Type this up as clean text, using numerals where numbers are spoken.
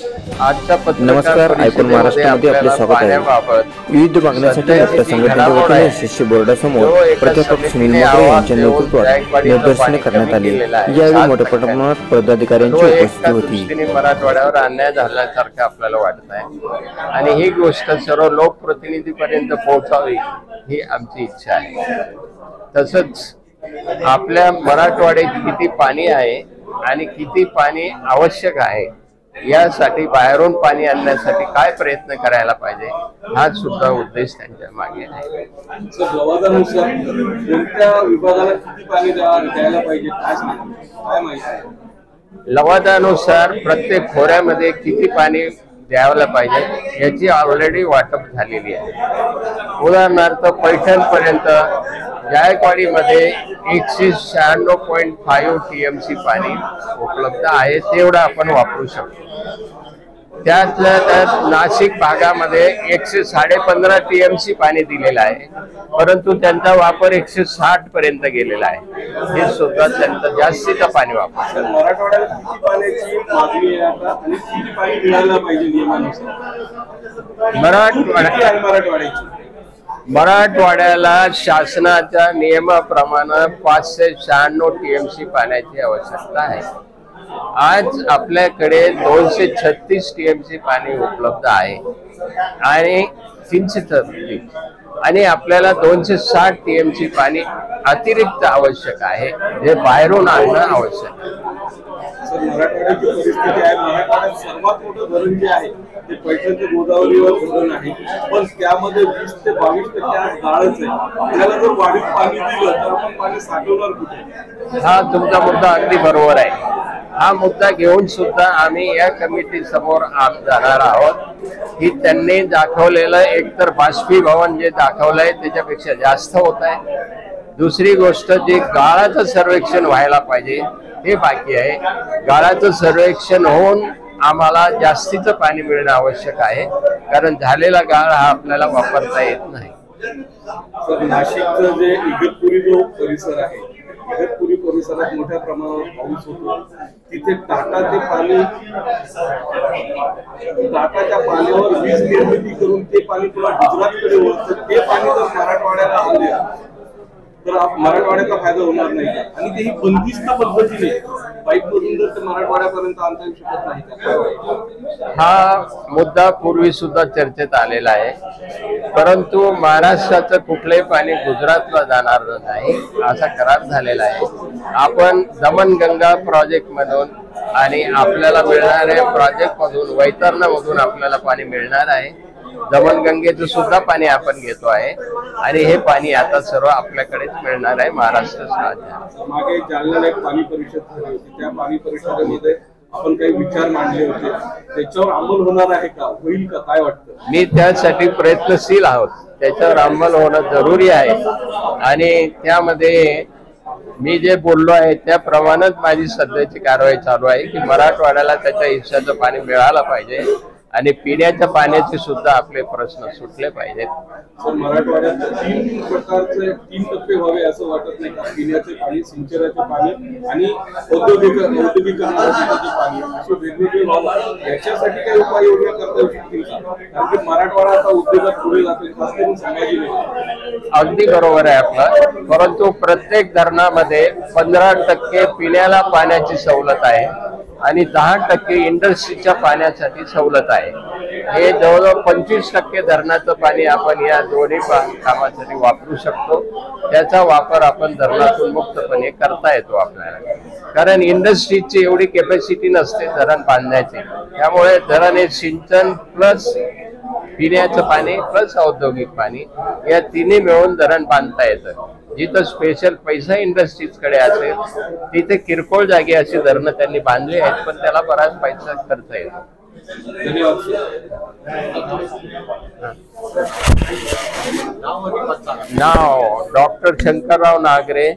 नमस्कार. ऐकून महाराष्ट्रामध्ये आपले स्वागत आहे. विविध मागण्यांसाठी आपल्या संघटनेच्या वतीने शिष्य बोर्डासमोर प्राध्यापक सुनील मोगरे यांच्या नेतृत्वात निदर्शने करण्यात आली. यावेळी मोठ्या प्रमाणात पदाधिकाऱ्यांची उपस्थिती होती. मराठवाड्यावर अन्याय झाल्यासारखं आपल्याला वाटत आहे आणि ही गोष्ट सर्व लोकप्रतिनिधीपर्यंत पोहोचावी ही आमची इच्छा आहे. तसंच आपल्या मराठवाड्यात किती पाणी आहे आणि किती पाणी आवश्यक आहे यासाठी बाहेरून पाणी आणण्यासाठी काय प्रयत्न करायला पाहिजे हा सुद्धा उद्देश त्यांच्या मागे आहे. लवादानुसार प्रत्येक खोऱ्यामध्ये किती पाणी द्यायला पाहिजे याची ऑलरेडी वाटप झालेली आहे. उदाहरणार्थ पैठण पर्यंत जायकवाडीमध्ये 196.5 TMC पाणी उपलब्ध आहे. तेवढं आपण वापरू शकतो. त्यातल्या त्यात नाशिक भागामध्ये 115.5 TMC पाणी दिलेलं आहे, परंतु त्यांचा वापर 160 पर्यंत गेलेला आहे. हे सुद्धा त्यांचं जास्तीचं पाणी वापर. मराठवाड्याला शासनाच्या नियमाप्रमाणे 596 TMC पाण्याची आवश्यकता आहे. आज आपल्याकडे 236 TMC पाणी उपलब्ध आहे आणि 336 आणि आपल्याला 260 TMC पाणी अतिरिक्त आवश्यक आहे, जे बाहेरून आणणं आवश्यक आहे. मराठवाड्याची परिस्थिती आहे. मराठवाड्यात सर्वात मोठं धरण जे आहे ते पैठणचे गोदावरीवर धरण आहे, पण त्यामध्ये 20 ते 22% आज गाळच आहे. आपल्याला जर वाढीव पाणी दिलं तर आपण पाणी साठवणार कुठे? हा तुमचा मुद्दा अगदी बरोबर आहे. हा मुद्दा घेऊन सुद्धा आम्ही या कमिटी समोर जाणार आहोत की त्यांनी दाखवलेलं एकतर बाष्पीभवन जे दाखवलंय त्याच्यापेक्षा जास्त होत आहे. दुसरी गोष्ट जे गाळाचं सर्वेक्षण व्हायला पाहिजे हे बाकी आहे. गाळाचं सर्वेक्षण होऊन आम्हाला जास्तीचं पाणी मिळणं आवश्यक आहे, कारण झालेला गाळ हा आपल्याला वापरता येत नाही. नाशिकचं जे इगतपुरी जो परिसर आहे, इगतपुरी परिसरात मोठ्या प्रमाणावर पाऊस होतो. तिथे टाटाच्या पाण्यावर वीज निर्मिती करून ते पाणी पुन्हा गुजरातकडे वळतं. ते पाणी जर मराठवाड्याला आले तर मराठवाड्याचा फायदा होणार नाही आणि तेही बंदिस्त पद्धतीने पाईप मधून जर मराठवाड्यापर्यंत आणता येऊ शकत नाही. हा मुद्दा पूर्वी सुद्धा चर्चेत आलेला आहे, परंतु महाराष्ट्राचं कुठलंही पाणी गुजरातला जाणार नाही असा करार झालेला आहे. आपण दमनगंगा प्रोजेक्ट मधून आणि आपल्याला मिळणाऱ्या प्रोजेक्ट मधून वैतरणामधून आपल्याला पाणी मिळणार आहे. दमनगंगेचं सुद्धा पाणी आपण घेतो आहे आणि हे पाणी आता सर्व आपल्याकडेच मिळणार आहे महाराष्ट्र राज्यात. मागे जालन्याला एक पाणी परिषद झाली होती. त्या पाणी परिषदेमध्ये आपण काही विचार मांडले होते, त्याच्यावर अंमल होणार आहे का, होईल का, काय वाटतं? मी त्यासाठी प्रयत्नशील आहोत. त्याच्यावर अंमल होणं जरुरी आहे आणि त्यामध्ये मी जे बोललो आहे त्याप्रमाणेच माझी सध्याची कारवाई चालू आहे की मराठवाड्याला त्याच्या हिस्साचं पाणी मिळालं पाहिजे आणि पिण्याच्या पाण्याचे सुद्धा आपले प्रश्न सुटले पाहिजेत. मराठवाड्यात 3 प्रकारचे 3 टप्पे व्हावे असं वाटत नाही का? पिण्याचे पाणी, सिंचनाचे पाणी आणि औद्योगिकरणाचे पाणी असे वेगवेगळे व्हावं, याच्यासाठी काही उपाययोजना करता येऊ शकतील का? कारण की मराठवाडा आता उद्योगात पुढे जातोय, खास करून संभाजीनगर. अगदी बरोबर आहे आपलं, परंतु प्रत्येक धरणामध्ये 15% पिण्याला पाण्याची सवलत आहे आणि 10% इंडस्ट्रीच्या पाण्यासाठी सवलत आहे. हे जवळजवळ 25% धरणाचं पाणी आपण या दोन्ही कामासाठी वापरू शकतो. त्याचा वापर आपण धरणातून मुक्तपणे करता येतो आपल्याला, कारण इंडस्ट्रीची एवढी कॅपॅसिटी नसते धरण बांधण्याची. त्यामुळे धरण हे सिंचन प्लस पिण्याचं पाणी प्लस औद्योगिक पाणी या तिन्ही मिळून धरण बांधता येतं. जिथं स्पेशल पैसा इंडस्ट्रीजकडे असेल तिथे किरकोळ जागी अशी धरणं त्यांनी बांधली आहेत, पण त्याला बराच पैसा खर्च येतो. नाव डॉक्टर शंकरराव नागरे,